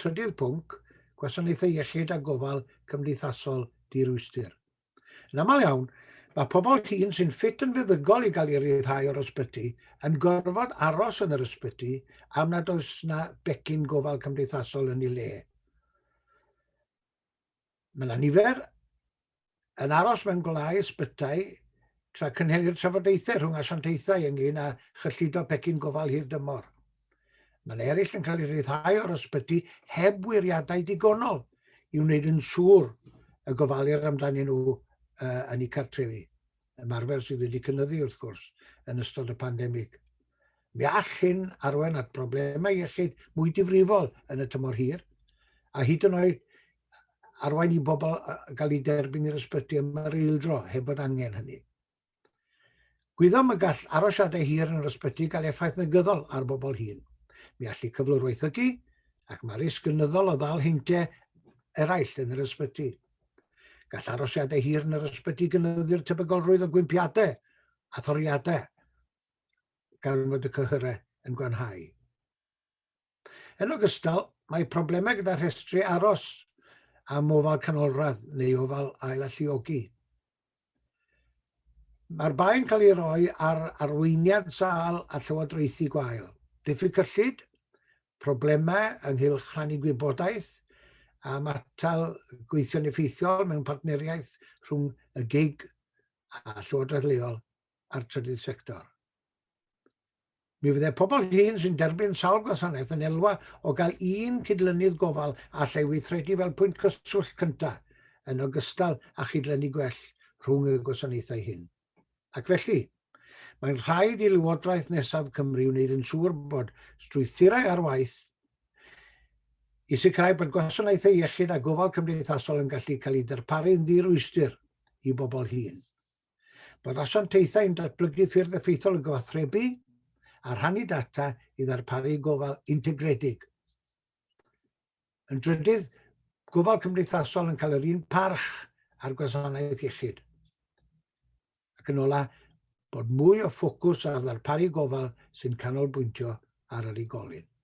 trydydd pwnc, gwasanaethau iechyd a gofal cymdeithasol dirwystr. Yn aml iawn, mae pobl hŷn sy'n ffit yn feddygol i gael ei ryddhau o'r ysbyty yn gorfod aros yn yr ysbyty am nad oes yna becyn gofal cymdeithasol yn ei le. Mae yna nifer yn aros mewn gwlau ysbytau tra cynhelu'r trafodaethau rhwng asiantaethau ynglyn â chyllido pecyn gofal hir dymor. Mae'n eraill yn cael ei ryddhau o'r ysbyty heb wiriadau digonol i wneud yn siŵr y gofalir amdanyn nhw yn eu cartrefi. Ymarfer sydd wedi cynyddu wrth gwrs yn ystod y pandemig. Mi all hyn arwain at broblemau iechyd mwy difrifol yn y tymor hir, a hyd yn oed arwain i bobl gael ei derbyn i'r ysbyty yma reildro heb bod angen hynny. Gwyddom y gall arosiadau hir yn yr ysbyty gael effaith negyddol ar bobl hŷn. Mi allu cyflwr weithygu ac mae risg gynyddol o ddal heintiau eraill yn yr ysbyty. Gall arosiadau hir yn yr ysbyty gynyddu'r tebygolrwydd o gwympiadau a thoriadau gan fod y cyhyrau yn gwanhau. Yn ogystal, mae problemau gyda rhestru aros am ofal canolradd neu ofal ail-alluogi. Mae'r bai'n cael ei roi ar arweiniad sâl a llywodraethu gwael. Diffyg cyllid, problemau ynghylch rhannu gwybodaeth a matal gweithio'n effeithiol mewn partneriaeth rhwng y GIG a llywodraeth leol a'r trydydd sector. Mi fyddai pobl hŷn sy'n derbyn sawl gwasanaeth yn elwa o gael un cydlynydd gofal a lle weithredu fel pwynt cyswllt cyntaf yn ogystal â chydlennu gwell rhwng y gwasanaethau hyn. Ac felly, mae'n rhaid i Lywodraeth Nesaf Cymru wneud yn siŵr bod strwythurau ar waith i sicrhau bod gwasanaethau iechyd a gofal cymdeithasol yn gallu cael ei darparu'n ddirwystr i bobl hŷn. Bod asiantaethau'n datblygu ffyrdd effeithiol o gyfathrebu a rhannu data i ddarparu gofal integredig. Yn drydydd, gofal cymdeithasol yn cael yr un parch ar gwasanaeth iechyd. Ac yn ola, bod mwy o ffocws ar ddarparu gofal sy'n canolbwyntio ar yr unigolyn.